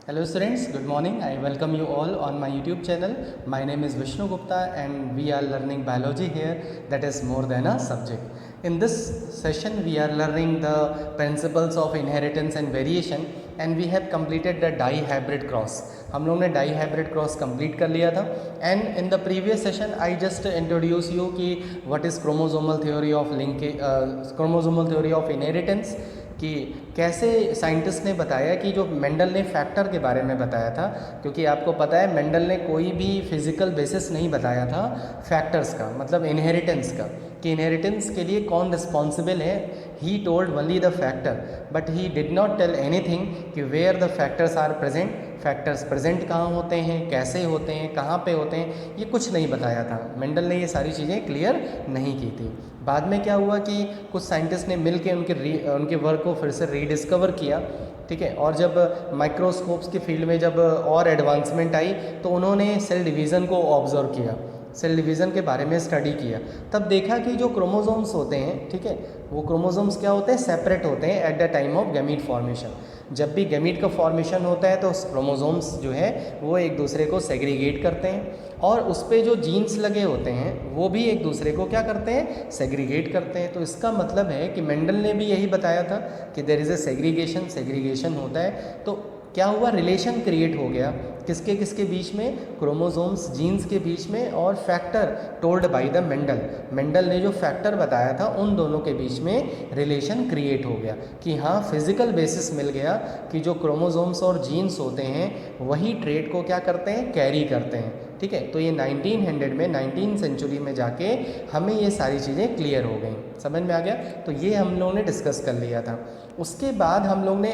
Hello students, good morning. I welcome you all on my YouTube channel. My name is Vishnu Gupta and we are learning biology here, that is more than a subject. In this session we are learning the principles of inheritance and variation and we have completed the dihybrid cross. हम लोग ने dihybrid cross complete कर लिया था and in the previous session I just introduce you कि what is chromosomal theory of chromosomal theory of inheritance, कि कैसे scientist ने बताया कि जो मेंडल ने फैक्टर के बारे में बताया था, क्योंकि आपको पता है मेंडल ने कोई भी फिजिकल बेसिस नहीं बताया था फैक्टर्स का, मतलब इनहेरिटेंस का, कि इनहेरिटेंस के लिए कौन रिस्पॉन्सिबल है. He told only the factor but he did not tell anything कि where the factors are present. Factors present कहाँ होते हैं, कैसे होते हैं, कहाँ पे होते हैं, ये कुछ नहीं बताया था. मेंडल ने ये सारी चीज़ें क्लियर नहीं की थी. बाद में क्या हुआ कि कुछ साइंटिस्ट ने मिल के उनके वर्क को फिर से रीडिस्कवर किया, ठीक है. और जब माइक्रोस्कोप्स की फील्ड में जब और एडवांसमेंट आई तो उन्होंने सेल डिवीज़न को ऑब्जर्व किया, सेल डिवीज़न के बारे में स्टडी किया. तब देखा कि जो क्रोमोसोम्स होते हैं, ठीक है, वो क्रोमोसोम्स क्या होते हैं, सेपरेट होते हैं at the time of gamete formation. जब भी गैमीट का फॉर्मेशन होता है तो क्रोमोसोम्स जो है वो एक दूसरे को सेग्रीगेट करते हैं और उस पर जो जीन्स लगे होते हैं वो भी एक दूसरे को क्या करते हैं, सेग्रीगेट करते हैं. तो इसका मतलब है कि मेंडल ने भी यही बताया था कि देयर इज़ ए सेग्रीगेशन होता है. तो क्या हुआ, रिलेशन क्रिएट हो गया किसके किसके बीच में, क्रोमोसोम्स जीन्स के बीच में और factor told by the Mendel ने जो फैक्टर बताया था उन दोनों के बीच में रिलेशन क्रिएट हो गया कि हाँ फिजिकल बेसिस मिल गया कि जो क्रोमोसोम्स और जीन्स होते हैं वही ट्रेट को क्या करते हैं, कैरी करते हैं. ठीक है, तो ये 1900 में 19th सेंचुरी में जाके हमें ये सारी चीज़ें क्लियर हो गई, समझ में आ गया. तो ये हम लोगों ने डिस्कस कर लिया था. उसके बाद हम लोग ने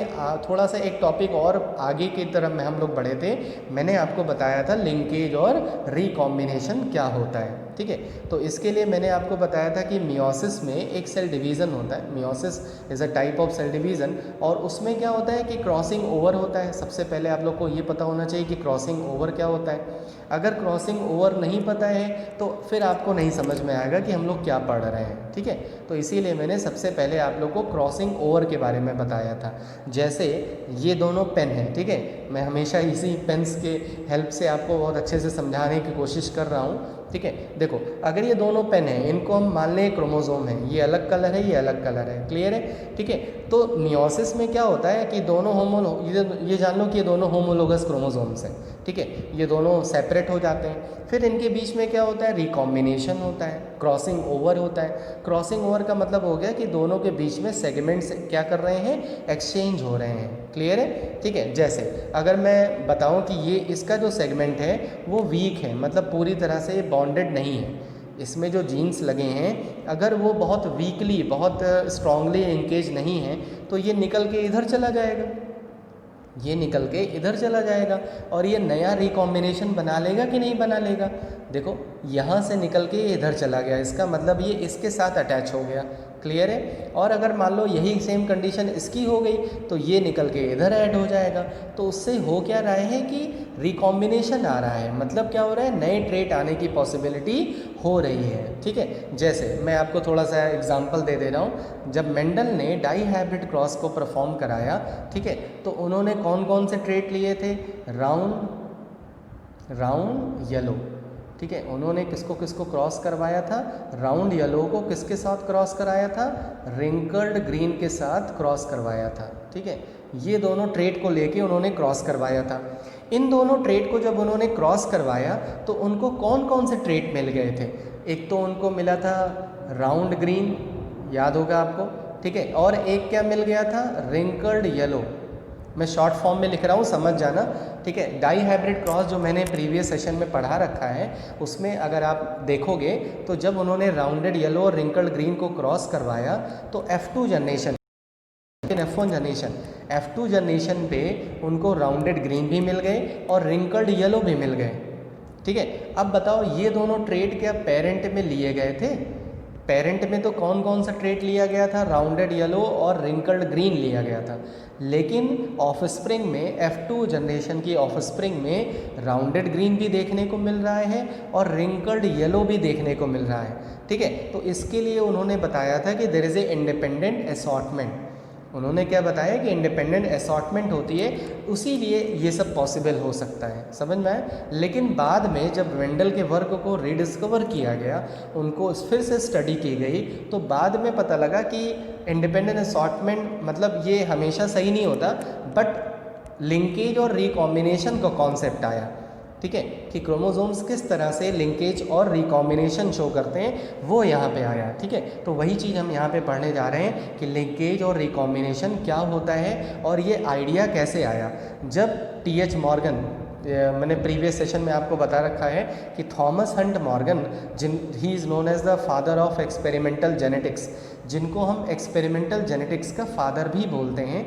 थोड़ा सा एक टॉपिक और आगे की तरफ में हम लोग बढ़े थे. मैंने आपको बताया था लिंकेज और रिकॉम्बिनेशन क्या होता है, ठीक है. तो इसके लिए मैंने आपको बताया था कि मियोसिस में एक सेल डिवीज़न होता है. Meiosis is a type of cell division और उसमें क्या होता है कि क्रॉसिंग ओवर होता है. सबसे पहले आप लोग को ये पता होना चाहिए कि क्रॉसिंग ओवर क्या होता है. अगर क्रॉसिंग ओवर नहीं पता है तो फिर आपको नहीं समझ में आएगा कि हम लोग क्या पढ़ रहे हैं, ठीक है. तो इसीलिए मैंने सबसे पहले आप लोग को क्रॉसिंग ओवर के बारे में बताया था. जैसे ये दोनों पेन हैं, ठीक है, मैं हमेशा इसी पेन्स के हेल्प से आपको बहुत अच्छे से समझाने की कोशिश कर रहा हूँ, ठीक है. देखो, अगर ये दोनों पेन हैं, इनको हम मान लें क्रोमोसोम है, ये अलग कलर है, ये अलग कलर है, क्लियर है, ठीक है. तो मियोसिस में क्या होता है कि दोनों ये जान लो कि ये दोनों होमोलोगस क्रोमोसोम्स हैं, ठीक है, ये दोनों सेपरेट हो जाते हैं. फिर इनके बीच में क्या होता है, रिकॉम्बिनेशन होता है, क्रॉसिंग ओवर होता है. क्रॉसिंग ओवर का मतलब हो गया कि दोनों के बीच में सेगमेंट्स क्या कर रहे हैं, एक्सचेंज हो रहे हैं, क्लियर है, ठीक है. जैसे अगर मैं बताऊं कि ये इसका जो सेगमेंट है वो वीक है, मतलब पूरी तरह से ये बॉन्डेड नहीं है, इसमें जो जीन्स लगे हैं अगर वो बहुत वीकली, बहुत स्ट्रांगली एंगेज नहीं है तो ये निकल के इधर चला जाएगा, ये निकल के इधर चला जाएगा और ये नया रिकॉम्बिनेशन बना लेगा कि नहीं बना लेगा. देखो, यहाँ से निकल के ये इधर चला गया, इसका मतलब ये इसके साथ अटैच हो गया, क्लियर है. और अगर मान लो यही सेम कंडीशन इसकी हो गई तो ये निकल के इधर ऐड हो जाएगा. तो उससे हो क्या रहा है कि रिकॉम्बिनेशन आ रहा है, मतलब क्या हो रहा है, नए ट्रेट आने की पॉसिबिलिटी हो रही है, ठीक है. जैसे मैं आपको थोड़ा सा एग्जांपल दे दे रहा हूँ. जब मेंडल ने डाईहाइब्रिड क्रॉस को परफॉर्म कराया, ठीक है, तो उन्होंने कौन कौन से ट्रेट लिए थे, राउंड येलो, ठीक है. उन्होंने किसको किसको क्रॉस करवाया था, राउंड येलो को किसके साथ क्रॉस कराया था, रिंकल्ड ग्रीन के साथ क्रॉस करवाया था, ठीक है. ये दोनों ट्रेट को लेके उन्होंने क्रॉस करवाया था. इन दोनों ट्रेट को जब उन्होंने क्रॉस करवाया तो उनको कौन कौन से ट्रेट मिल गए थे. एक तो उनको मिला था राउंड ग्रीन, याद होगा आपको, ठीक है, और एक क्या मिल गया था, रिंकल्ड येलो. मैं शॉर्ट फॉर्म में लिख रहा हूँ, समझ जाना, ठीक है. डाईहाइब्रिड क्रॉस जो मैंने प्रीवियस सेशन में पढ़ा रखा है उसमें अगर आप देखोगे तो जब उन्होंने राउंडेड येलो और रिंकल्ड ग्रीन को क्रॉस करवाया तो F2 generation, F1 generation, F2 generation पे उनको राउंडेड ग्रीन भी मिल गए और रिंकल्ड येलो भी मिल गए, ठीक है. अब बताओ, ये दोनों ट्रेट क्या पेरेंट में लिए गए थे. पेरेंट में तो कौन कौन सा ट्रेट लिया गया था, राउंडेड येलो और रिंकल्ड ग्रीन लिया गया था. लेकिन ऑफस्प्रिंग में, F2 जनरेशन की ऑफस्प्रिंग में राउंडेड ग्रीन भी देखने को मिल रहा है और रिंकल्ड येलो भी देखने को मिल रहा है, ठीक है. तो इसके लिए उन्होंने बताया था कि there is a independent assortment. उन्होंने क्या बताया कि इंडिपेंडेंट असॉर्टमेंट होती है, उसी लिए ये सब पॉसिबल हो सकता है, समझ में आया। लेकिन बाद में जब वेंडल के वर्क को रिडिस्कवर किया गया, उनको फिर से स्टडी की गई, तो बाद में पता लगा कि इंडिपेंडेंट असॉर्टमेंट मतलब ये हमेशा सही नहीं होता, बट लिंकेज और रिकॉम्बिनेशन का कॉन्सेप्ट आया, ठीक है, कि क्रोमोसोम्स किस तरह से लिंकेज और रिकॉम्बिनेशन शो करते हैं, वो यहाँ पे आया, ठीक है। तो वही चीज़ हम यहाँ पे पढ़ने जा रहे हैं कि लिंकेज और रिकॉम्बिनेशन क्या होता है और ये आइडिया कैसे आया। जब टी.एच. मॉर्गन, मैंने प्रीवियस सेशन में आपको बता रखा है कि Thomas Hunt Morgan, he is known as the father of experimental genetics, जिनको हम एक्सपेरिमेंटल जेनेटिक्स का फादर भी बोलते हैं।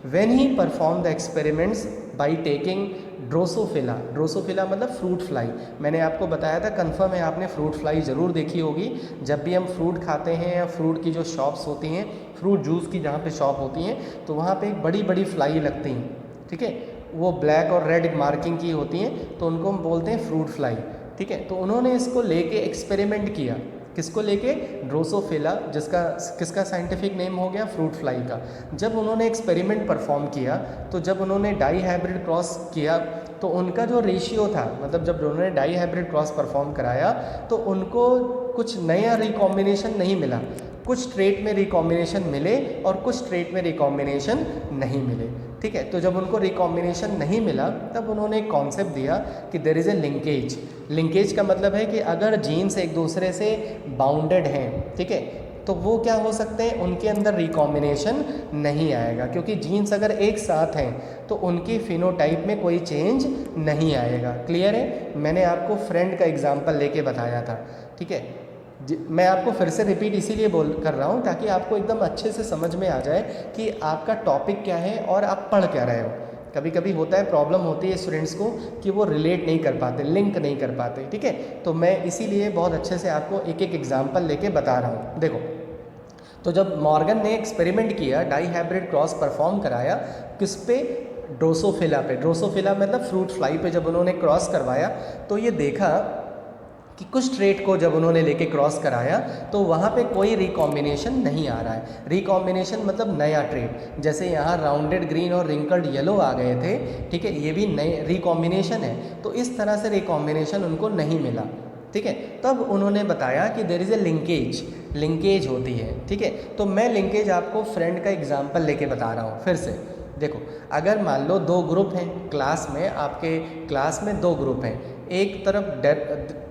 When he perform the experiments by taking drosophila, drosophila मतलब फ्रूट फ्लाई, मैंने आपको बताया था, कंफर्म है आपने फ्रूट फ्लाई ज़रूर देखी होगी। जब भी हम फ्रूट खाते हैं या फ्रूट की जो शॉप्स होती हैं, फ्रूट जूस की जहाँ पे शॉप होती हैं, तो वहाँ पे एक बड़ी बड़ी फ्लाई लगती हैं, ठीक है, वो ब्लैक और रेड मार्किंग की होती हैं, तो उनको हम बोलते हैं फ्रूट फ्लाई, ठीक है। तो उन्होंने इसको लेके एक्सपेरिमेंट किया, किसको लेके, ड्रोसोफिला, जिसका किसका साइंटिफिक नेम हो गया, फ्रूट फ्लाई का। जब उन्होंने एक्सपेरिमेंट परफॉर्म किया, तो जब उन्होंने डाई हाइब्रिड क्रॉस किया, तो उनका जो रेशियो था, मतलब जब उन्होंने डाई हाइब्रिड क्रॉस परफॉर्म कराया, तो उनको कुछ नया रिकॉम्बिनेशन नहीं मिला, कुछ ट्रेट में रिकॉम्बिनेशन मिले और कुछ ट्रेट में रिकॉम्बिनेशन नहीं मिले, ठीक है। तो जब उनको रिकॉम्बिनेशन नहीं मिला, तब उन्होंने एक कॉन्सेप्ट दिया कि there is a linkage. Linkage का मतलब है कि अगर जीन्स एक दूसरे से बाउंडेड हैं, ठीक है, तो वो क्या हो सकते हैं, उनके अंदर रिकॉम्बिनेशन नहीं आएगा, क्योंकि जीन्स अगर एक साथ हैं तो उनकी फिनोटाइप में कोई चेंज नहीं आएगा। क्लियर है, मैंने आपको फ्रेंड का एग्जांपल लेके बताया था, ठीक है। मैं आपको फिर से रिपीट इसीलिए बोल कर रहा हूँ ताकि आपको एकदम अच्छे से समझ में आ जाए कि आपका टॉपिक क्या है और आप पढ़ क्या रहे हो। कभी कभी होता है, प्रॉब्लम होती है स्टूडेंट्स को कि वो रिलेट नहीं कर पाते, लिंक नहीं कर पाते, ठीक है। तो मैं इसीलिए बहुत अच्छे से आपको एक एक एग्जांपल लेके बता रहा हूँ। देखो, तो जब मॉर्गन ने एक्सपेरिमेंट किया, डाई हाइब्रिड क्रॉस परफॉर्म कराया, किस पे, ड्रोसोफिला पे, ड्रोसोफिला मतलब फ्रूट फ्लाई पे जब उन्होंने क्रॉस करवाया, तो ये देखा कि कुछ ट्रेट को जब उन्होंने लेके क्रॉस कराया, तो वहाँ पे कोई रिकॉम्बिनेशन नहीं आ रहा है। रिकॉम्बिनेशन मतलब नया ट्रेट, जैसे यहाँ राउंडेड ग्रीन और रिंकल्ड येलो आ गए थे, ठीक है, ये भी नए रिकॉम्बिनेशन है, तो इस तरह से रिकॉम्बिनेशन उनको नहीं मिला, ठीक है। तब उन्होंने बताया कि there is a linkage, linkage होती है, ठीक है। तो मैं लिंकेज आपको फ्रेंड का एग्जाम्पल लेके बता रहा हूँ फिर से। देखो, अगर मान लो दो ग्रुप हैं क्लास में, आपके क्लास में दो ग्रुप हैं, एक तरफ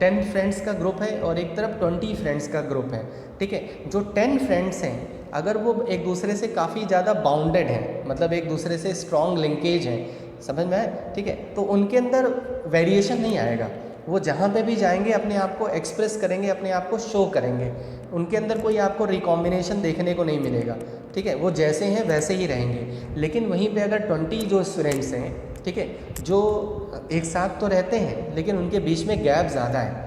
10 फ्रेंड्स का ग्रुप है और एक तरफ 20 फ्रेंड्स का ग्रुप है, ठीक है। जो 10 फ्रेंड्स हैं, अगर वो एक दूसरे से काफ़ी ज़्यादा बाउंडेड हैं, मतलब एक दूसरे से स्ट्रॉन्ग लिंकेज है, समझ में आए, ठीक है, तो उनके अंदर वेरिएशन नहीं आएगा, वो जहाँ पे भी जाएंगे अपने आप को एक्सप्रेस करेंगे, अपने आप को शो करेंगे, उनके अंदर कोई आपको रिकॉम्बिनेशन देखने को नहीं मिलेगा, ठीक है, वो जैसे हैं वैसे ही रहेंगे। लेकिन वहीं पे अगर 20 जो स्टूडेंट्स हैं, ठीक है, जो एक साथ तो रहते हैं लेकिन उनके बीच में गैप ज़्यादा है,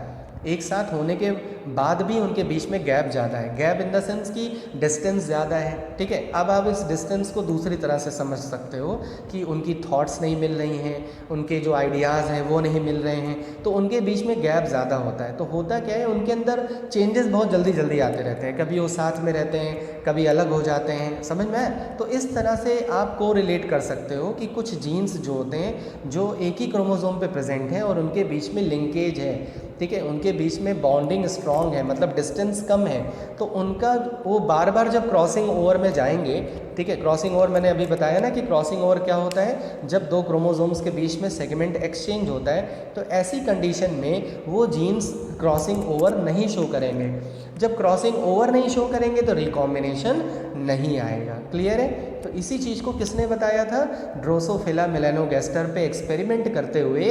एक साथ होने के बाद भी उनके बीच में गैप ज़्यादा है, गैप इन द सेंस कि डिस्टेंस ज़्यादा है, ठीक है। अब आप इस डिस्टेंस को दूसरी तरह से समझ सकते हो कि उनकी थॉट्स नहीं मिल रही हैं, उनके जो आइडियाज़ हैं वो नहीं मिल रहे हैं, तो उनके बीच में गैप ज़्यादा होता है। तो होता क्या है, उनके अंदर चेंजेस बहुत जल्दी जल्दी आते रहते हैं, कभी वो साथ में रहते हैं, कभी अलग हो जाते हैं, समझ में आए। तो इस तरह से आप को रिलेट कर सकते हो कि कुछ जीन्स जो होते हैं जो एक ही क्रोमोसोम पे प्रेजेंट हैं और उनके बीच में लिंकेज है, ठीक है, उनके बीच में बॉन्डिंग स्ट्रॉन्ग है, मतलब डिस्टेंस कम है, तो उनका वो बार बार जब क्रॉसिंग ओवर में जाएंगे, ठीक है, क्रॉसिंग ओवर मैंने अभी बताया ना कि क्रॉसिंग ओवर क्या होता है, जब दो क्रोमोसोम्स के बीच में सेगमेंट एक्सचेंज होता है, तो ऐसी कंडीशन में वो जीन्स क्रॉसिंग ओवर नहीं शो करेंगे। जब क्रॉसिंग ओवर नहीं शो करेंगे तो रिकॉम्बिनेशन नहीं आएगा। क्लियर है। तो इसी चीज़ को किसने बताया था, ड्रोसोफिला मेलानोगास्टर पे एक्सपेरिमेंट करते हुए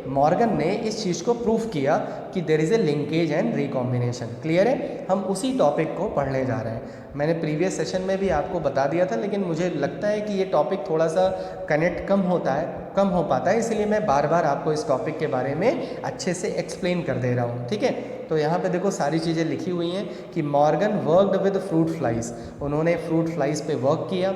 मॉर्गन ने इस चीज़ को प्रूफ किया कि there is a linkage and recombination. Clear है। हम उसी टॉपिक को पढ़ने जा रहे हैं। मैंने प्रीवियस सेशन में भी आपको बता दिया था, लेकिन मुझे लगता है कि ये टॉपिक थोड़ा सा कनेक्ट कम हो पाता है, इसलिए मैं बार बार आपको इस टॉपिक के बारे में अच्छे से एक्सप्लेन कर दे रहा हूँ। ठीक है। तो यहाँ पे देखो सारी चीज़ें लिखी हुई हैं कि Morgan worked with fruit flies, उन्होंने फ्रूट फ्लाइज पे वर्क किया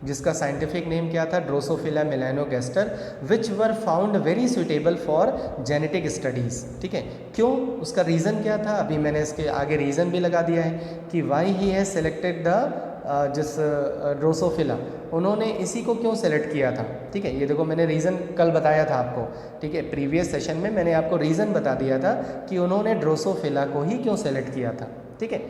जिसका साइंटिफिक नेम क्या था, Drosophila melanogaster, which were found very suitable for genetic studies. ठीक है। क्यों, उसका रीज़न क्या था, अभी मैंने इसके आगे रीज़न भी लगा दिया है कि why he has selected the जिस ड्रोसोफिला, उन्होंने इसी को क्यों सेलेक्ट किया था? ठीक है, ये देखो मैंने रीज़न कल बताया था आपको। ठीक है, प्रीवियस सेशन में मैंने आपको रीज़न बता दिया था कि उन्होंने ड्रोसोफिला को ही क्यों सेलेक्ट किया था। ठीक है,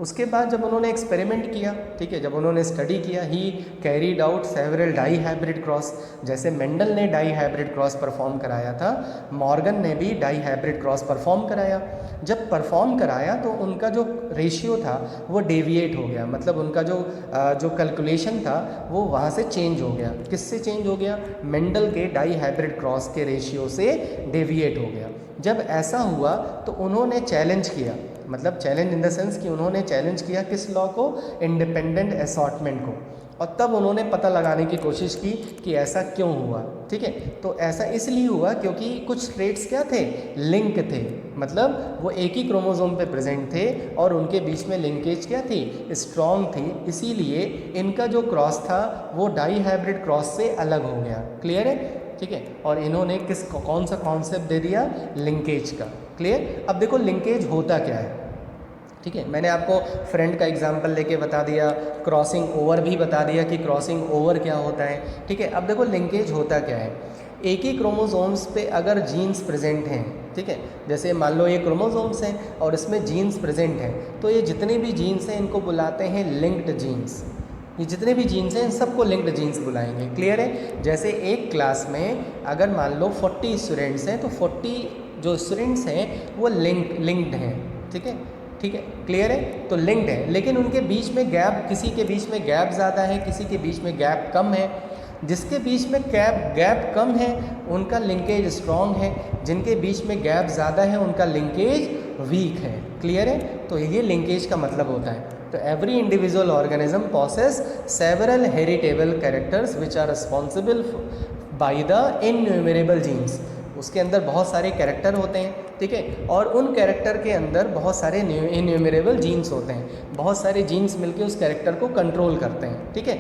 उसके बाद जब उन्होंने एक्सपेरिमेंट किया, ठीक है, जब उन्होंने स्टडी किया, he carried out several dihybrid cross. जैसे मेंडल ने डाई हाइब्रिड क्रॉस परफॉर्म कराया था, मॉर्गन ने भी डाई हाइब्रिड क्रॉस परफॉर्म कराया। जब परफॉर्म कराया तो उनका जो रेशियो था वो डेविएट हो गया, मतलब उनका जो कैलकुलेशन था वो वहाँ से चेंज हो गया। किससे चेंज हो गया? मेंडल के डाई हाइब्रिड क्रॉस के रेशियो से डेविएट हो गया। जब ऐसा हुआ तो उन्होंने चैलेंज किया, मतलब चैलेंज इन द सेंस कि उन्होंने चैलेंज किया किस लॉ को? इंडिपेंडेंट असॉर्टमेंट को। और तब उन्होंने पता लगाने की कोशिश की कि ऐसा क्यों हुआ। ठीक है, तो ऐसा इसलिए हुआ क्योंकि कुछ ट्रेट्स क्या थे? लिंक थे, मतलब वो एक ही क्रोमोसोम पे प्रेजेंट थे और उनके बीच में लिंकेज क्या थी? स्ट्रॉन्ग थी। इसीलिए इनका जो क्रॉस था वो डाई हाइब्रिड क्रॉस से अलग हो गया। क्लियर है? ठीक है, और इन्होंने कौन सा कॉन्सेप्ट दे दिया? लिंकेज का। क्लियर? अब देखो लिंकेज होता क्या है। ठीक है, मैंने आपको फ्रेंड का एग्जांपल लेके बता दिया, क्रॉसिंग ओवर भी बता दिया कि क्रॉसिंग ओवर क्या होता है। ठीक है, अब देखो लिंकेज होता क्या है। एक ही क्रोमोसोम्स पे अगर जीन्स प्रेजेंट हैं, ठीक है, जैसे मान लो ये क्रोमोसोम्स हैं और इसमें जीन्स प्रेजेंट हैं, तो ये जितने भी जीन्स हैं इनको बुलाते हैं लिंक्ड जीन्स। ये जितने भी जीन्स हैं इन सबको लिंक्ड जीन्स बुलाएंगे। क्लियर है? जैसे एक क्लास में अगर मान लो 40 स्टूडेंट्स हैं तो 40 जो स्टूडेंट्स हैं वो लिंक्ड हैं। ठीक है, ठीक है, क्लियर है? तो लिंक्ड है, लेकिन उनके बीच में गैप, किसी के बीच में गैप ज़्यादा है, किसी के बीच में गैप कम है। जिसके बीच में गैप कम है उनका लिंकेज स्ट्रॉन्ग है, जिनके बीच में गैप ज़्यादा है उनका लिंकेज वीक है। क्लियर है? तो ये लिंकेज का मतलब होता है। तो every individual organism possess several heritable characters which are responsible by the innumerable genes. उसके अंदर बहुत सारे कैरेक्टर होते हैं, ठीक है, और उन कैरेक्टर के अंदर बहुत सारे इन्यूमरेबल जीन्स होते हैं। बहुत सारे जीन्स मिलके उस कैरेक्टर को कंट्रोल करते हैं। ठीक है,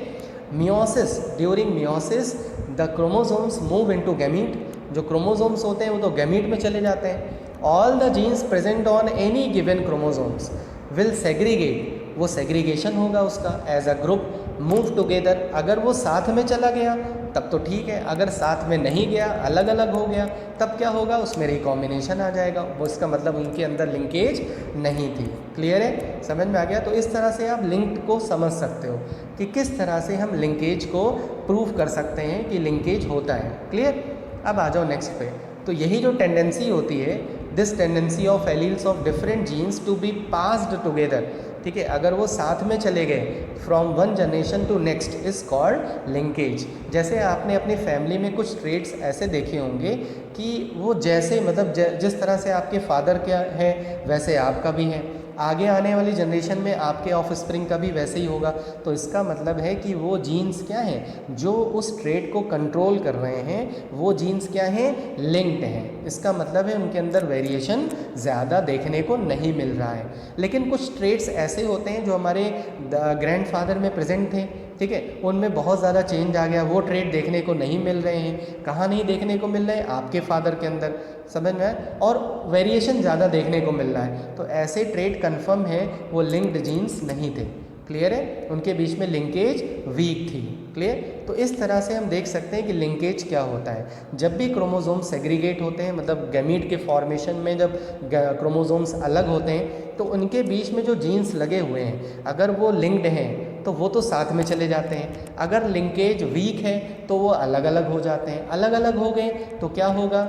meiosis, during meiosis the chromosomes move into gamete. जो क्रोमोसोम्स होते हैं वो तो गैमीट में चले जाते हैं। All the genes present on any given chromosomes will segregate, वो सेग्रीगेशन होगा उसका as a group, move together. अगर वो साथ में चला गया तब तो ठीक है, अगर साथ में नहीं गया, अलग अलग हो गया, तब क्या होगा? उसमें रिकॉम्बिनेशन आ जाएगा। वो इसका मतलब उनके अंदर लिंकेज नहीं थी। क्लियर है? समझ में आ गया? तो इस तरह से आप लिंक्ड को समझ सकते हो कि किस तरह से हम लिंकेज को प्रूव कर सकते हैं कि लिंकेज होता है। क्लियर? अब आ जाओ नेक्स्ट पे। तो यही जो टेंडेंसी होती है, this tendency of alleles of different genes to be passed together, ठीक है, अगर वो साथ में चले गए from one generation to next is called linkage. जैसे आपने अपनी फैमिली में कुछ ट्रेड्स ऐसे देखे होंगे कि वो जैसे मतलब जिस तरह से आपके फादर क्या है वैसे आपका भी है, आगे आने वाली जनरेशन में आपके ऑफस्प्रिंग का भी वैसे ही होगा। तो इसका मतलब है कि वो जीन्स क्या हैं जो उस ट्रेड को कंट्रोल कर रहे हैं, वो जीन्स क्या हैं? लिंक्ड हैं। इसका मतलब है उनके अंदर वेरिएशन ज़्यादा देखने को नहीं मिल रहा है। लेकिन कुछ ट्रेड्स ऐसे होते हैं जो हमारे ग्रैंडफादर में प्रेजेंट थे, ठीक है, उनमें बहुत ज़्यादा चेंज आ गया, वो ट्रेड देखने को नहीं मिल रहे हैं। कहाँ नहीं देखने को मिल रहे हैं? आपके फादर के अंदर। समझ में आए? और वेरिएशन ज़्यादा देखने को मिल रहा है, तो ऐसे ट्रेड कंफर्म है वो लिंक्ड जीन्स नहीं थे। क्लियर है? उनके बीच में लिंकेज वीक थी। क्लियर? तो इस तरह से हम देख सकते हैं कि लिंकेज क्या होता है। जब भी क्रोमोसोम्स सेग्रीगेट होते हैं, मतलब गैमीट के फॉर्मेशन में जब क्रोमोसोम्स अलग होते हैं तो उनके बीच में जो जीन्स लगे हुए हैं अगर वो लिंक्ड हैं तो वो तो साथ में चले जाते हैं, अगर लिंकेज वीक है तो वो अलग अलग हो जाते हैं। अलग अलग हो गए तो क्या होगा?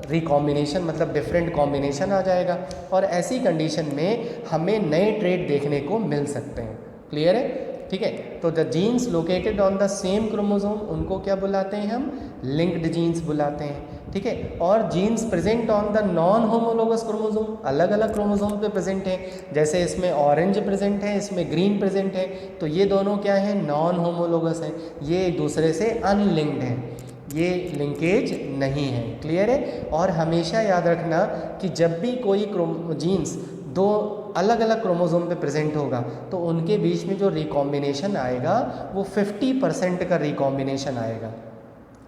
रिकॉम्बिनेशन, मतलब डिफरेंट कॉम्बिनेशन आ जाएगा, और ऐसी कंडीशन में हमें नए ट्रेड देखने को मिल सकते हैं। क्लियर है? ठीक है, तो the genes located on the same chromosome उनको क्या बुलाते हैं? हम लिंक्ड जीन्स बुलाते हैं। ठीक है, और jeans present on the non homologous chromosome, अलग अलग क्रोमोसोम पे प्रेजेंट है। जैसे इसमें ऑरेंज प्रेजेंट है, इसमें ग्रीन प्रेजेंट है, तो ये दोनों क्या है? नॉन होमोलोगस है, ये एक दूसरे से अनलिंक्ड है, ये लिंकेज नहीं है। क्लियर है? और हमेशा याद रखना कि जब भी कोई जीन्स दो अलग अलग क्रोमोसोम पे प्रेजेंट होगा तो उनके बीच में जो रिकॉम्बिनेशन आएगा वो 50% का रिकॉम्बिनेशन आएगा।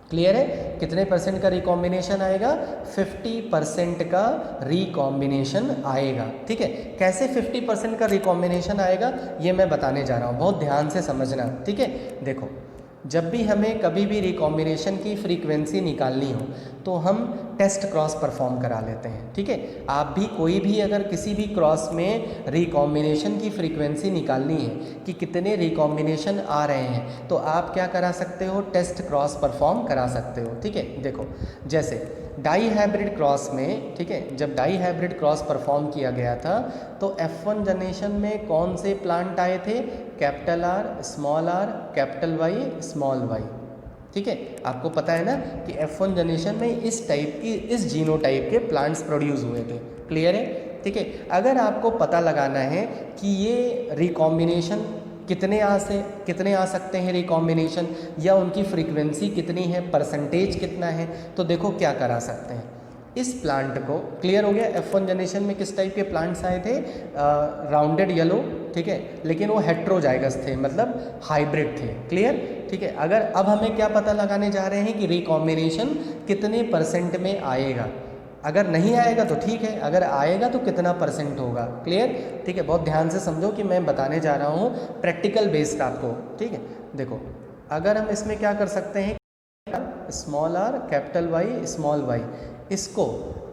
क्लियर है? कितने परसेंट का रिकॉम्बिनेशन आएगा? 50% का रिकॉम्बिनेशन आएगा। ठीक है, कैसे 50% का रिकॉम्बिनेशन आएगा ये मैं बताने जा रहा हूँ, बहुत ध्यान से समझना। ठीक है, देखो जब भी हमें कभी भी रिकॉम्बिनेशन की फ्रीक्वेंसी निकालनी हो तो हम टेस्ट क्रॉस परफॉर्म करा लेते हैं। ठीक है, आप भी कोई भी अगर किसी भी क्रॉस में रिकॉम्बिनेशन की फ्रीक्वेंसी निकालनी है कि कितने रिकॉम्बिनेशन आ रहे हैं, तो आप क्या करा सकते हो? टेस्ट क्रॉस परफॉर्म करा सकते हो। ठीक है, देखो जैसे डाई हाइब्रिड क्रॉस में, ठीक है, जब डाई हाइब्रिड क्रॉस परफॉर्म किया गया था तो F1 जनरेशन में कौन से प्लांट आए थे? Capital R, small R, capital Y, small Y. ठीक है, आपको पता है ना कि F1 जनरेशन में इस टाइप की, इस जीनोटाइप के प्लांट्स प्रोड्यूस हुए थे। क्लियर है? ठीक है, अगर आपको पता लगाना है कि ये रिकॉम्बिनेशन कितने आ सकते हैं रिकॉम्बिनेशन, या उनकी फ्रीक्वेंसी कितनी है, परसेंटेज कितना है, तो देखो क्या करा सकते हैं। इस प्लांट को, क्लियर हो गया? F1 जनरेशन में किस टाइप के प्लांट्स आए थे? राउंडेड येलो, ठीक है, लेकिन वो हेट्रोजाइगस थे, मतलब हाइब्रिड थे। क्लियर? ठीक है, अगर अब हमें क्या पता लगाने जा रहे हैं कि रिकॉम्बिनेशन कितने परसेंट में आएगा। अगर नहीं आएगा तो ठीक है, अगर आएगा तो कितना परसेंट होगा। क्लियर? ठीक है, बहुत ध्यान से समझो कि मैं बताने जा रहा हूँ प्रैक्टिकल बेस्ड आपको। ठीक है, देखो अगर हम इसमें क्या कर सकते हैं, small R, capital Y, small Y, इसको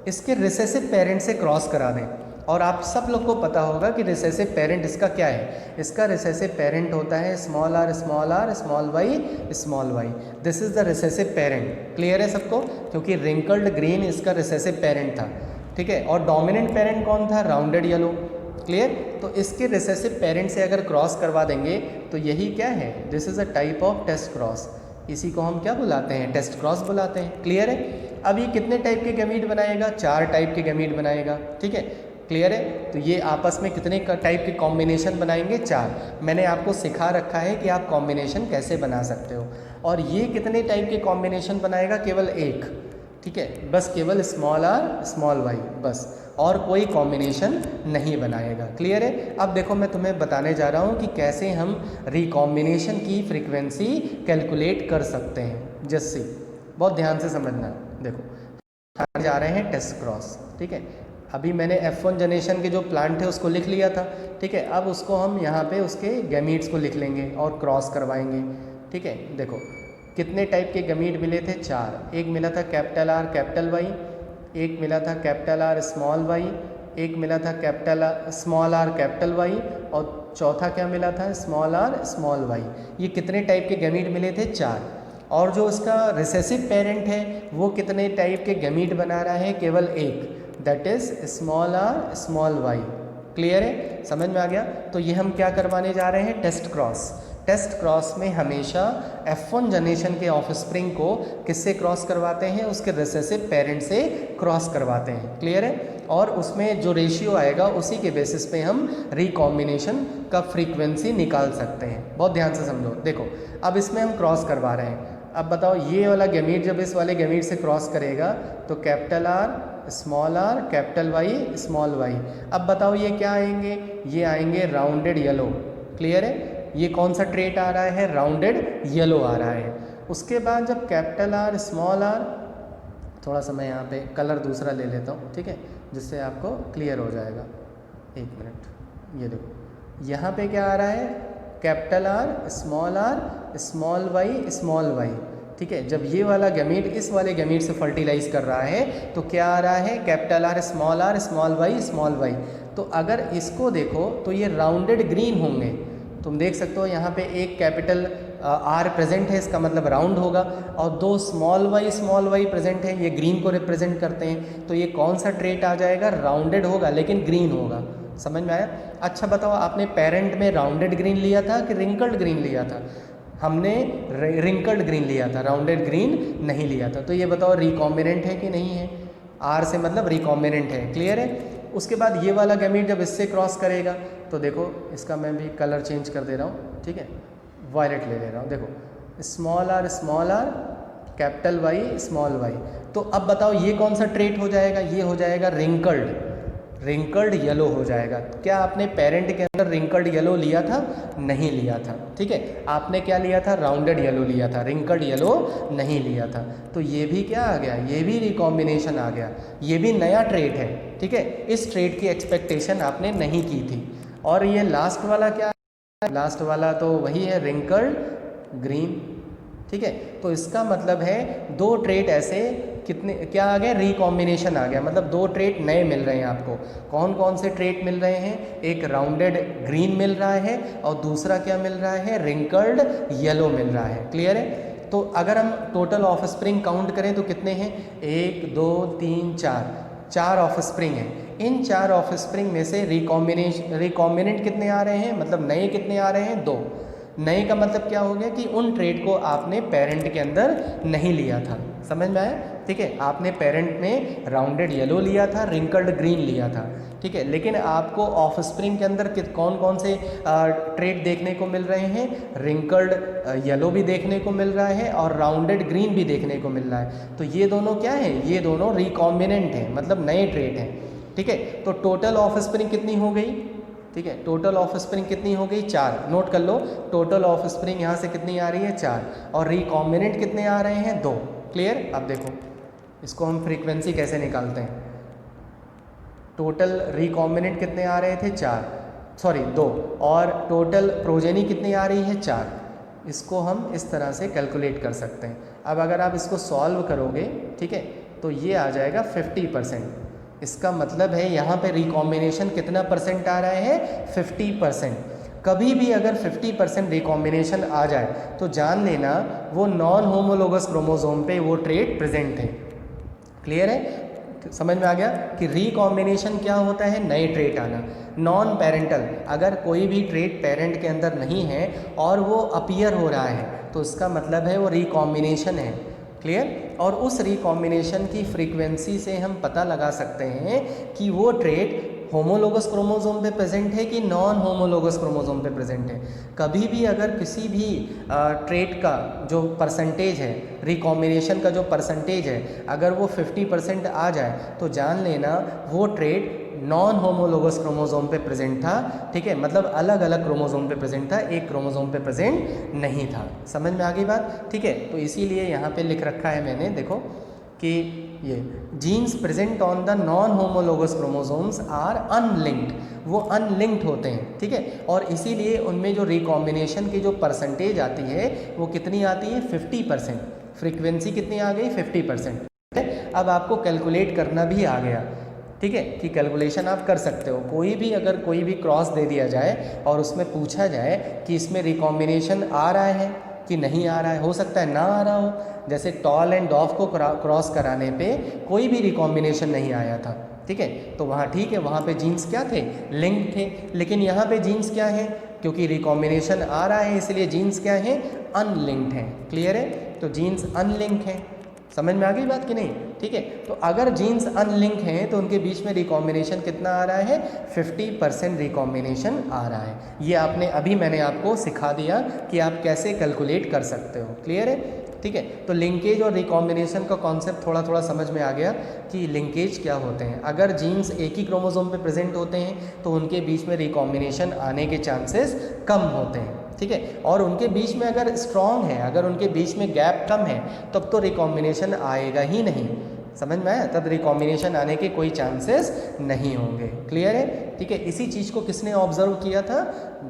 इसके रिसेसिव पेरेंट से क्रॉस करा दें। और आप सब लोग को पता होगा कि रिसेसिव पेरेंट इसका क्या है? इसका रिसेसिव पेरेंट होता है small R, small R, small Y, small Y. This is the recessive parent. Clear है सबको? क्योंकि रिंकल्ड ग्रीन इसका रिसेसिव पेरेंट था। ठीक है, और डोमिनेंट पेरेंट कौन था? Rounded yellow. क्लियर? तो इसके रिसेसिव पेरेंट से अगर क्रॉस करवा देंगे तो यही क्या है? This is a type of test cross. इसी को हम क्या बुलाते हैं? टेस्ट क्रॉस बुलाते हैं। क्लियर है? अब ये कितने टाइप के गैमीट बनाएगा? 4 टाइप के गैमीट बनाएगा। ठीक है, क्लियर है? तो ये आपस में कितने टाइप के कॉम्बिनेशन बनाएंगे? 4। मैंने आपको सिखा रखा है कि आप कॉम्बिनेशन कैसे बना सकते हो। और ये कितने टाइप के कॉम्बिनेशन बनाएगा? केवल एक। ठीक है, बस केवल स्मॉल आर, स्मॉल वाई, बस, और कोई कॉम्बिनेशन नहीं बनाएगा। क्लियर है? अब देखो मैं तुम्हें बताने जा रहा हूँ कि कैसे हम रिकॉम्बिनेशन की फ्रीक्वेंसी कैलकुलेट कर सकते हैं। जैसे बहुत ध्यान से समझना। देखो हम जा रहे हैं टेस्ट क्रॉस। ठीक है, अभी मैंने F1 जनरेशन के जो प्लांट थे उसको लिख लिया था। ठीक है, अब उसको हम यहाँ पे उसके गैमीट्स को लिख लेंगे और क्रॉस करवाएंगे। ठीक है, देखो कितने टाइप के गैमीट मिले थे? 4। एक मिला था कैपिटल आर, कैपिटल वाई, एक मिला था कैपिटल आर, स्मॉल वाई, एक मिला था capital R, small R, capital Y, और चौथा क्या मिला था? Small R, small Y. ये कितने टाइप के गैमीट मिले थे? 4। और जो उसका रिसेसिव पेरेंट है वो कितने टाइप के गैमीट बना रहा है? केवल एक, that is small R, small Y. Clear है? समझ में आ गया? तो ये हम क्या करवाने जा रहे हैं? Test cross. टेस्ट क्रॉस में हमेशा F1 जनरेशन के ऑफस्प्रिंग को किससे क्रॉस करवाते हैं? उसके रिसेसिव पेरेंट से क्रॉस करवाते हैं। क्लियर है? और उसमें जो रेशियो आएगा उसी के बेसिस पे हम रिकॉम्बिनेशन का फ्रीक्वेंसी निकाल सकते हैं। बहुत ध्यान से समझो। देखो अब इसमें हम क्रॉस करवा रहे हैं। अब बताओ ये वाला गैमीट जब इस वाले गैमीट से क्रॉस करेगा तो capital R, small R, capital Y, small Y. अब बताओ ये क्या आएंगे? ये आएंगे राउंडेड येलो। क्लियर है? ये कौन सा ट्रेट आ रहा है? राउंडेड येलो आ रहा है। उसके बाद जब कैपिटल आर, स्मॉल आर, थोड़ा सा मैं यहाँ पे कलर दूसरा ले लेता हूँ, ठीक है, जिससे आपको क्लियर हो जाएगा। एक मिनट, ये देखो यहाँ पे क्या आ रहा है? Capital R, small Y, small Y. ठीक है, जब ये वाला गैमीट इस वाले गैमीट से फर्टिलाइज कर रहा है तो क्या आ रहा है? Capital R, small Y, small Y. तो अगर इसको देखो तो ये राउंडेड ग्रीन होंगे। तुम देख सकते हो यहाँ पे एक कैपिटल आर प्रेजेंट है, इसका मतलब राउंड होगा, और 2 स्मॉल वाई प्रेजेंट है, ये ग्रीन को रिप्रेजेंट करते हैं। तो ये कौन सा ट्रेट आ जाएगा? राउंडेड होगा लेकिन ग्रीन होगा। समझ में आया? अच्छा बताओ, आपने पेरेंट में राउंडेड ग्रीन लिया था कि रिंकल्ड ग्रीन लिया था? हमने रिंकल्ड ग्रीन लिया था, राउंडेड ग्रीन नहीं लिया था। तो ये बताओ रिकॉम्बिनेंट है कि नहीं है? आर से मतलब रिकॉम्बिनेंट है। क्लियर है? उसके बाद ये वाला गैमीट जब इससे क्रॉस करेगा तो देखो इसका मैं भी कलर चेंज कर दे रहा हूँ, ठीक है, वायलेट ले रहा हूँ। देखो small R, capital Y, small Y. तो अब बताओ ये कौन सा ट्रेट हो जाएगा? ये हो जाएगा रिंकल्ड। रिंकल्ड येलो हो जाएगा। क्या आपने पेरेंट के अंदर रिंकल्ड येलो लिया था? नहीं लिया था, ठीक है। आपने क्या लिया था? राउंडेड येलो लिया था, रिंकल्ड येलो नहीं लिया था। तो ये भी क्या आ गया? ये भी रिकॉम्बिनेशन आ गया, ये भी नया ट्रेट है, ठीक है। इस ट्रेट की एक्सपेक्टेशन आपने नहीं की थी। और ये लास्ट वाला क्या है? लास्ट वाला तो वही है, रिंकल्ड ग्रीन, ठीक है। तो इसका मतलब है दो ट्रेट ऐसे कितने क्या आ गए? रिकॉम्बिनेशन आ गया, मतलब दो ट्रेट नए मिल रहे हैं आपको। कौन कौन से ट्रेट मिल रहे हैं? एक राउंडेड ग्रीन मिल रहा है और दूसरा क्या मिल रहा है? रिंकल्ड येलो मिल रहा है। क्लियर है? तो अगर हम टोटल ऑफ स्प्रिंग काउंट करें तो कितने हैं? 1 2 3 4 ऑफ स्प्रिंग हैं। इन 4 ऑफ स्प्रिंग में से रिकॉम्बिनेंट कितने आ रहे हैं, मतलब नए कितने आ रहे हैं? 2। नए का मतलब क्या हो गया कि उन ट्रेड को आपने पेरेंट के अंदर नहीं लिया था। समझ में आया? ठीक है, आपने पेरेंट में राउंडेड येलो लिया था, रिंकल्ड ग्रीन लिया था, ठीक है। लेकिन आपको ऑफ स्प्रिंग के अंदर कौन कौन से ट्रेड देखने को मिल रहे हैं? रिंकल्ड येलो भी देखने को मिल रहा है और राउंडेड ग्रीन भी देखने को मिल रहा है। तो ये दोनों क्या है? ये दोनों रिकॉम्बिनेंट हैं, मतलब नए ट्रेड हैं, ठीक है। तो टोटल ऑफ स्प्रिंग कितनी हो गई? ठीक है, टोटल ऑफ स्प्रिंग कितनी हो गई? 4। नोट कर लो, टोटल ऑफ स्प्रिंग यहाँ से कितनी आ रही है? 4। और रिकॉम्बिनेंट कितने आ रहे हैं? 2। क्लियर? अब देखो इसको हम फ्रीक्वेंसी कैसे निकालते हैं। टोटल रिकॉम्बिनेंट कितने आ रहे थे? 2। और टोटल प्रोजेनी कितनी आ रही है? 4। इसको हम इस तरह से कैलकुलेट कर सकते हैं। अब अगर आप इसको सॉल्व करोगे, ठीक है, तो ये आ जाएगा 50%। इसका मतलब है यहाँ पे रिकॉम्बिनेशन कितना परसेंट आ रहा है? 50%। कभी भी अगर 50% रिकॉम्बिनेशन आ जाए तो जान लेना वो नॉन होमोलोगस क्रोमोसोम पे वो ट्रेट प्रेजेंट है। क्लियर है? समझ में आ गया कि रिकॉम्बिनेशन क्या होता है? नए ट्रेट आना। नॉन पेरेंटल, अगर कोई भी ट्रेट पेरेंट के अंदर नहीं है और वो अपीयर हो रहा है तो इसका मतलब है वो रिकॉम्बिनेशन है। क्लियर? और उस रिकॉम्बिनेशन की फ्रीक्वेंसी से हम पता लगा सकते हैं कि वो ट्रेट होमोलोगस क्रोमोसोम पे प्रेजेंट है कि नॉन होमोलोगस क्रोमोसोम पे प्रेजेंट है। कभी भी अगर किसी भी ट्रेट का जो परसेंटेज है, रिकॉम्बिनेशन का जो परसेंटेज है, अगर वो 50% आ जाए तो जान लेना वो ट्रेट नॉन होमोलोगस क्रोमोसोम पे प्रेजेंट था, ठीक है। मतलब अलग अलग क्रोमोसोम पे प्रेजेंट था, एक क्रोमोसोम पे प्रेजेंट नहीं था। समझ में आ गई बात? ठीक है, तो इसीलिए यहाँ पे लिख रखा है मैंने, देखो कि ये genes present on the non homologous chromosomes are unlinked, वो अनलिंक्ड होते हैं, ठीक है। और इसीलिए उनमें जो रिकॉम्बिनेशन की जो परसेंटेज आती है वो कितनी आती है? 50%। फ्रीक्वेंसी कितनी आ गई? 50%। अब आपको कैलकुलेट करना भी आ गया, ठीक है, कि कैलकुलेशन आप कर सकते हो। कोई भी क्रॉस दे दिया जाए और उसमें पूछा जाए कि इसमें रिकॉम्बिनेशन आ रहा है कि नहीं आ रहा है, हो सकता है ना आ रहा हो। जैसे टॉल एंड डॉफ को क्रॉस कराने पे कोई भी रिकॉम्बिनेशन नहीं आया था, ठीक है, तो वहाँ ठीक है, वहाँ पे जीन्स क्या थे? लिंक थे। लेकिन यहाँ पे जीन्स क्या है? क्योंकि रिकॉम्बिनेशन आ रहा है इसलिए जीन्स क्या है? अनलिंक्ड हैं। क्लियर है? तो जीन्स अनलिंक हैं। समझ में आ गई बात कि नहीं? ठीक है, तो अगर जीन्स अनलिंक हैं तो उनके बीच में रिकॉम्बिनेशन कितना आ रहा है? 50% रिकॉम्बिनेशन आ रहा है। ये मैंने आपको सिखा दिया कि आप कैसे कैलकुलेट कर सकते हो। क्लियर है? ठीक है, तो लिंकेज और रिकॉम्बिनेशन का कॉन्सेप्ट थोड़ा थोड़ा समझ में आ गया कि लिंकेज क्या होते हैं। अगर जीन्स एक ही क्रोमोसोम पे प्रेजेंट होते हैं तो उनके बीच में रिकॉम्बिनेशन आने के चांसेस कम होते हैं, ठीक है। और उनके बीच में अगर स्ट्रॉन्ग है, अगर उनके बीच में गैप कम है, तब तो रिकॉम्बिनेशन आएगा ही नहीं। समझ में आया? तब रिकॉम्बिनेशन आने के कोई चांसेस नहीं होंगे। क्लियर है? ठीक है, इसी चीज़ को किसने ऑब्जर्व किया था?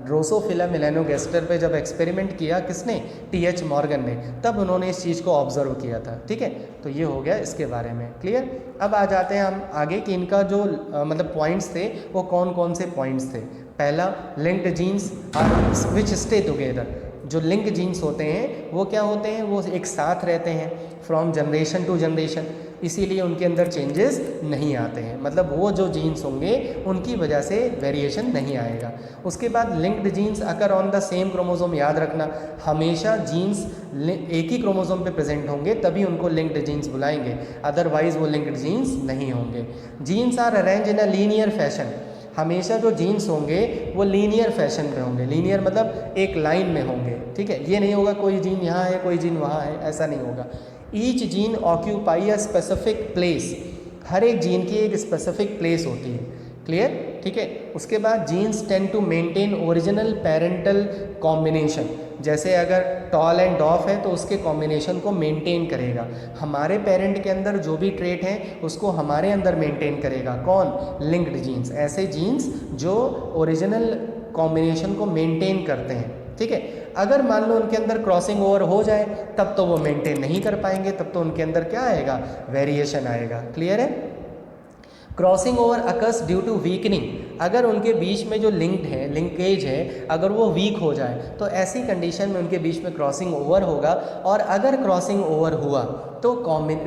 ड्रोसोफिला मेलानोगास्टर पे जब एक्सपेरिमेंट किया किसने? टी.एच. मॉर्गन ने, तब उन्होंने इस चीज़ को ऑब्जर्व किया था, ठीक है। तो ये हो गया इसके बारे में। क्लियर? अब आ जाते हैं हम आगे कि इनका जो मतलब पॉइंट्स थे वो कौन कौन से पॉइंट्स थे। पहला, linked genes are which stay together. जो लिंक जीन्स होते हैं वो क्या होते हैं? वो एक साथ रहते हैं फ्रॉम जनरेशन टू जनरेशन, इसीलिए उनके अंदर चेंजेस नहीं आते हैं। मतलब वो जो जीन्स होंगे उनकी वजह से वेरिएशन नहीं आएगा। उसके बाद linked genes occur on the same chromosome, याद रखना हमेशा जीन्स एक ही क्रोमोसोम पे प्रेजेंट होंगे तभी उनको लिंक्ड जीन्स बुलाएंगे, अदरवाइज वो लिंक्ड जीन्स नहीं होंगे। Genes are arrange in a linear fashion, हमेशा जो जीन्स होंगे वो लीनियर फैशन में होंगे। लीनियर मतलब एक लाइन में होंगे, ठीक है। ये नहीं होगा कोई जीन यहाँ है कोई जीन वहाँ है, ऐसा नहीं होगा। Each gene occupy a specific place, हर एक जीन की एक स्पेसिफिक प्लेस होती है, क्लियर, ठीक है। उसके बाद genes tend to maintain original parental combination, जैसे अगर टॉल एंड डॉफ है तो उसके कॉम्बिनेशन को मेंटेन करेगा। हमारे पेरेंट के अंदर जो भी ट्रेट है उसको हमारे अंदर मेंटेन करेगा कौन, लिंक्ड जीन्स। ऐसे जीन्स जो ओरिजिनल कॉम्बिनेशन को मेंटेन करते हैं, ठीक है। अगर मान लो उनके अंदर क्रॉसिंग ओवर हो जाए तब तो वो मेंटेन नहीं कर पाएंगे, तब तो उनके अंदर क्या आएगा, वेरिएशन आएगा। क्लियर है। Crossing over occurs due to weakening, अगर उनके बीच में जो लिंक्ड है, लिंकेज है, अगर वो वीक हो जाए तो ऐसी कंडीशन में उनके बीच में क्रॉसिंग ओवर होगा, और अगर क्रॉसिंग ओवर हुआ तो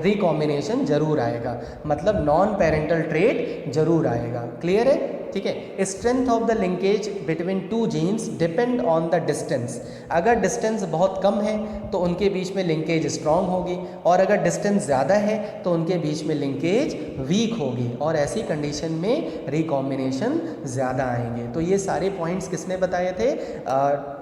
रिकॉम्बिनेशन जरूर आएगा, मतलब नॉन पेरेंटल ट्रेट जरूर आएगा। क्लियर है, ठीक है। Strength of the linkage between two genes depend on the distance, अगर डिस्टेंस बहुत कम है तो उनके बीच में लिंकेज स्ट्रांग होगी, और अगर डिस्टेंस ज़्यादा है तो उनके बीच में लिंकेज वीक होगी, और ऐसी कंडीशन में रिकॉम्बिनेशन ज़्यादा आएंगे। तो ये सारे पॉइंट्स किसने बताए थे,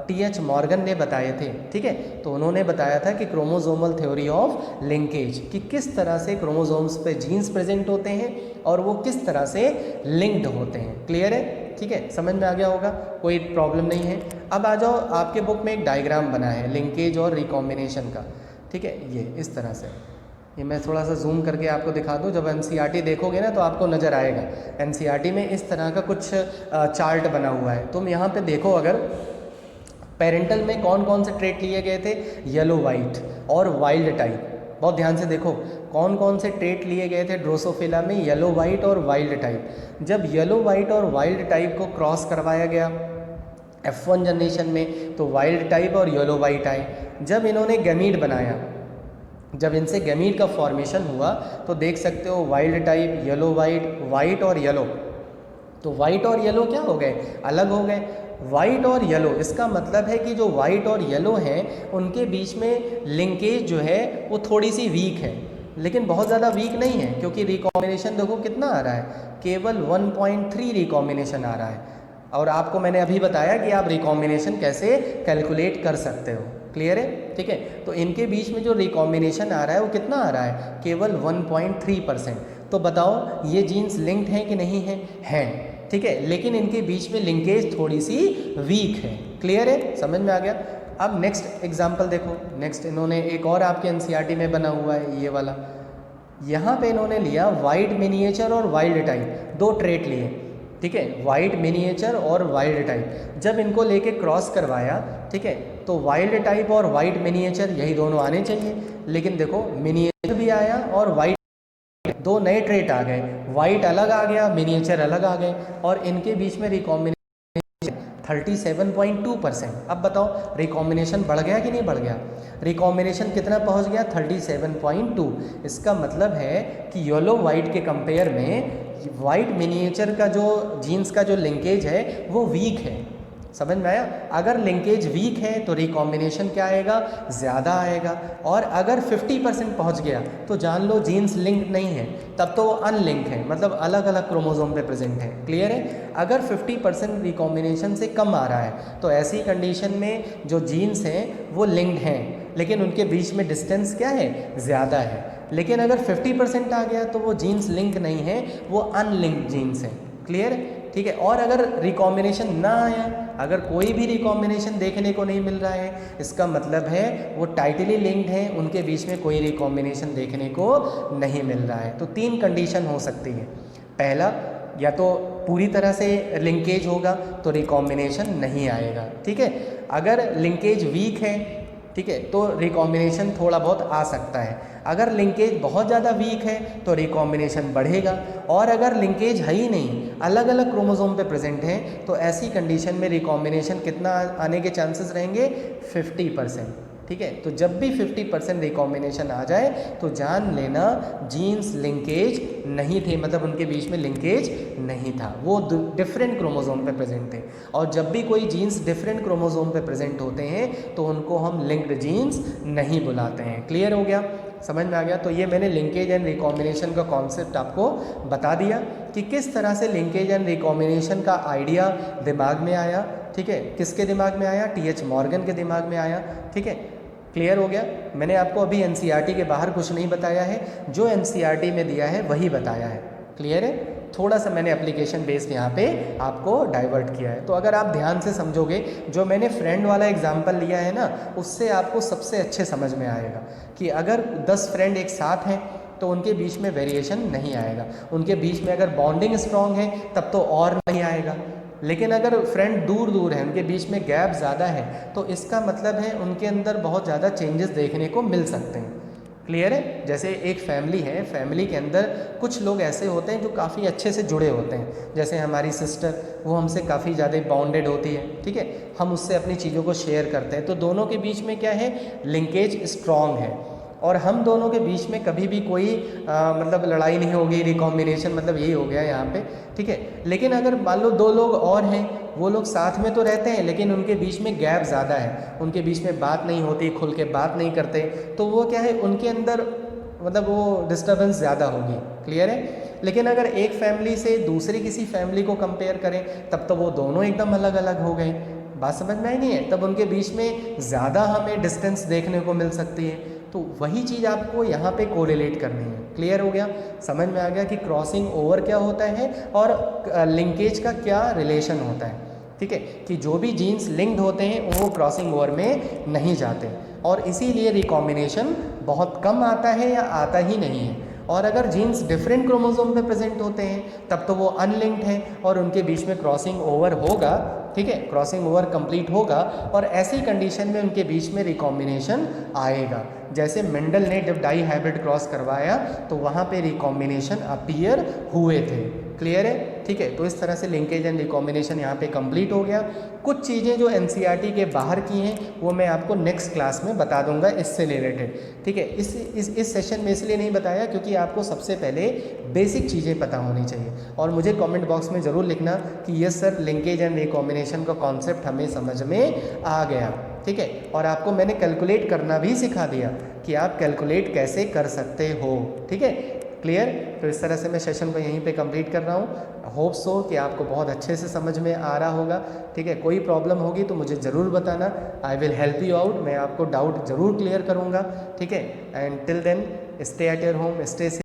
टी.एच. मॉर्गन ने बताए थे, ठीक है। तो उन्होंने बताया था कि क्रोमोसोमल थ्योरी ऑफ लिंकेज, कि किस तरह से क्रोमोसोम्स पे जीन्स प्रेजेंट होते हैं और वो किस तरह से लिंक्ड होते हैं। क्लियर है, ठीक है, समझ में आ गया होगा, कोई प्रॉब्लम नहीं है। अब आ जाओ, आपके बुक में एक डायग्राम बना है लिंकेज और रिकॉम्बिनेशन का, ठीक है। ये इस तरह से, ये मैं थोड़ा सा जूम करके आपको दिखा दूँ, जब एनसीईआरटी देखोगे ना तो आपको नज़र आएगा। एनसीईआरटी में इस तरह का कुछ चार्ट बना हुआ है, तुम यहाँ पे देखो, अगर पेरेंटल में कौन कौन से ट्रेट लिए गए थे, येलो वाइट और वाइल्ड टाइप, बहुत ध्यान से देखो कौन कौन से ट्रेट लिए गए थे ड्रोसोफिला में, येलो वाइट और वाइल्ड टाइप। जब येलो वाइट और वाइल्ड टाइप को क्रॉस करवाया गया F1 जनरेशन में तो वाइल्ड टाइप और येलो वाइट आए। जब इन्होंने गैमीट बनाया, जब इनसे गैमीट का फॉर्मेशन हुआ तो देख सकते हो wild type, yellow white, white और येलो, तो वाइट और येलो क्या हो गए, अलग हो गए। वाइट और येलो, इसका मतलब है कि जो वाइट और येलो हैं उनके बीच में लिंकेज जो है वो थोड़ी सी वीक है, लेकिन बहुत ज़्यादा वीक नहीं है, क्योंकि रिकॉम्बिनेशन देखो कितना आ रहा है, केवल 1.3 रिकॉम्बिनेशन आ रहा है। और आपको मैंने अभी बताया कि आप रिकॉम्बिनेशन कैसे कैलकुलेट कर सकते हो। क्लियर है, ठीक है। तो इनके बीच में जो रिकॉम्बिनेशन आ रहा है वो कितना आ रहा है, केवल 1.3%। तो बताओ ये जीन्स लिंक्ड हैं कि नहीं है, हैं, ठीक है, लेकिन इनके बीच में लिंकेज थोड़ी सी वीक है। क्लियर है, समझ में आ गया। अब नेक्स्ट एग्जांपल देखो, नेक्स्ट इन्होंने एक और आपके एनसीईआरटी में बना हुआ है ये वाला, यहाँ पे इन्होंने लिया वाइट मिनिएचर और वाइल्ड टाइप, दो ट्रेट लिए, ठीक है, वाइट मिनिएचर और वाइल्ड टाइप। जब इनको लेके क्रॉस करवाया, ठीक है, तो वाइल्ड टाइप और वाइट मिनिएचर यही दोनों आने चाहिए, लेकिन देखो मिनिएचर भी आया और वाइट, दो नए ट्रेट आ गए, वाइट अलग आ गया, मिनिएचर अलग आ गए, और इनके बीच में रिकॉम्बिनेशन 37.2%। अब बताओ रिकॉम्बिनेशन बढ़ गया कि नहीं बढ़ गया, रिकॉम्बिनेशन कितना पहुंच गया, 37.2। इसका मतलब है कि येलो वाइट के कंपेयर में वाइट मिनिएचर का जो जीन्स का जो लिंकेज है वो वीक है। समझ में आया। अगर लिंकेज वीक है तो रिकॉम्बिनेशन क्या आएगा, ज़्यादा आएगा। और अगर 50% पहुंच गया तो जान लो जीन्स लिंक्ड नहीं है, तब तो वो अनलिंक्ड है, मतलब अलग अलग क्रोमोसोम पे प्रेजेंट है। क्लियर है। अगर 50% रिकॉम्बिनेशन से कम आ रहा है तो ऐसी कंडीशन में जो जीन्स हैं वो लिंक्ड हैं, लेकिन उनके बीच में डिस्टेंस क्या है, ज़्यादा है। लेकिन अगर 50% आ गया तो वो जीन्स लिंक नहीं है, वो अनलिंक्ड जीन्स हैं। क्लियर है, ठीक है। और अगर रिकॉम्बिनेशन ना आया, अगर कोई भी रिकॉम्बिनेशन देखने को नहीं मिल रहा है, इसका मतलब है वो टाइटली लिंक्ड है, उनके बीच में कोई रिकॉम्बिनेशन देखने को नहीं मिल रहा है। तो तीन कंडीशन हो सकती है। पहला, या तो पूरी तरह से लिंकेज होगा तो रिकॉम्बिनेशन नहीं आएगा, ठीक है। अगर लिंकेज वीक है, ठीक है, तो रिकॉम्बिनेशन थोड़ा बहुत आ सकता है। अगर लिंकेज बहुत ज़्यादा वीक है तो रिकॉम्बिनेशन बढ़ेगा। और अगर लिंकेज है ही नहीं, अलग अलग क्रोमोसोम पे प्रेजेंट है, तो ऐसी कंडीशन में रिकॉम्बिनेशन कितना आने के चांसेस रहेंगे, 50%। ठीक है। तो जब भी 50% रिकॉम्बिनेशन आ जाए तो जान लेना जीन्स लिंकेज नहीं थे, मतलब उनके बीच में लिंकेज नहीं था, वो डिफरेंट क्रोमोसोम पे प्रेजेंट थे। और जब भी कोई जीन्स डिफरेंट क्रोमोसोम पे प्रेजेंट होते हैं तो उनको हम लिंक्ड जीन्स नहीं बुलाते हैं। क्लियर हो गया, समझ में आ गया। तो ये मैंने लिंकेज एंड रिकॉम्बिनेशन का कॉन्सेप्ट आपको बता दिया कि किस तरह से लिंकेज एंड रिकॉम्बिनेशन का आइडिया दिमाग में आया। ठीक है, किसके दिमाग में आया, टी.एच. मॉर्गन के दिमाग में आया। ठीक है, क्लियर हो गया। मैंने आपको अभी एनसीईआरटी के बाहर कुछ नहीं बताया है, जो एनसीईआरटी में दिया है वही बताया है। क्लियर है, थोड़ा सा मैंने एप्लीकेशन बेस्ड यहाँ पे आपको डाइवर्ट किया है। तो अगर आप ध्यान से समझोगे, जो मैंने फ्रेंड वाला एग्जाम्पल लिया है ना, उससे आपको सबसे अच्छे समझ में आएगा कि अगर 10 फ्रेंड एक साथ हैं तो उनके बीच में वेरिएशन नहीं आएगा। उनके बीच में अगर बॉन्डिंग स्ट्रांग है तब तो और नहीं आएगा। लेकिन अगर फ्रेंड दूर दूर हैं, उनके बीच में गैप ज़्यादा है, तो इसका मतलब है उनके अंदर बहुत ज़्यादा चेंजेस देखने को मिल सकते हैं। क्लियर है? जैसे एक फैमिली है, फैमिली के अंदर कुछ लोग ऐसे होते हैं जो काफ़ी अच्छे से जुड़े होते हैं। जैसे हमारी सिस्टर, वो हमसे काफ़ी ज़्यादा बॉन्डेड होती है, ठीक है, हम उससे अपनी चीज़ों को शेयर करते हैं, तो दोनों के बीच में क्या है, लिंकेज स्ट्रॉन्ग है। और हम दोनों के बीच में कभी भी कोई मतलब लड़ाई नहीं होगी, रिकॉम्बिनेशन मतलब यही हो गया यहाँ पे, ठीक है। लेकिन अगर मान लो 2 लोग और हैं, वो लोग साथ में तो रहते हैं लेकिन उनके बीच में गैप ज़्यादा है, उनके बीच में बात नहीं होती, खुल के बात नहीं करते, तो वो क्या है, उनके अंदर मतलब वो डिस्टर्बेंस ज़्यादा होगी। क्लियर है? लेकिन अगर एक फैमिली से दूसरी किसी फैमिली को कंपेयर करें तब तो वो दोनों एकदम अलग अलग हो गए। बात समझ में आई नहीं है? तब उनके बीच में ज़्यादा हमें डिस्टेंस देखने को मिल सकती है। तो वही चीज़ आपको यहाँ पे कोरिलेट करनी है। क्लियर हो गया? समझ में आ गया कि क्रॉसिंग ओवर क्या होता है और लिंकेज का क्या रिलेशन होता है। ठीक है, कि जो भी जीन्स लिंक्ड होते हैं वो क्रॉसिंग ओवर में नहीं जाते, और इसीलिए रिकॉम्बिनेशन बहुत कम आता है या आता ही नहीं है। और अगर जीन्स डिफरेंट क्रोमोसोम पे प्रेजेंट होते हैं तब तो वो अनलिंक्ड हैं और उनके बीच में क्रॉसिंग ओवर होगा। ठीक है, क्रॉसिंग ओवर कंप्लीट होगा और ऐसी कंडीशन में उनके बीच में रिकॉम्बिनेशन आएगा। जैसे मेंडल ने जब डाई हाइब्रिड क्रॉस करवाया तो वहाँ पे रिकॉम्बिनेशन अपीयर हुए थे। क्लियर है? ठीक है, तो इस तरह से लिंकेज एंड रिकॉम्बिनेशन यहाँ पे कंप्लीट हो गया। कुछ चीज़ें जो एनसीईआरटी के बाहर की हैं वो मैं आपको नेक्स्ट क्लास में बता दूंगा इससे रिलेटेड। ठीक है, इस सेशन में इसलिए नहीं बताया क्योंकि आपको सबसे पहले बेसिक चीज़ें पता होनी चाहिए। और मुझे कमेंट बॉक्स में ज़रूर लिखना कि yes sir, linkage and recombination का कॉन्सेप्ट हमें समझ में आ गया। ठीक है, और आपको मैंने कैलकुलेट करना भी सिखा दिया कि आप कैलकुलेट कैसे कर सकते हो। ठीक है, क्लियर? तो इस तरह से मैं सेशन को यहीं पे कंप्लीट कर रहा हूँ। होप सो कि आपको बहुत अच्छे से समझ में आ रहा होगा। ठीक है, कोई प्रॉब्लम होगी तो मुझे ज़रूर बताना, I will help you out. मैं आपको डाउट ज़रूर क्लियर करूँगा। ठीक है, and till then stay at your home, stay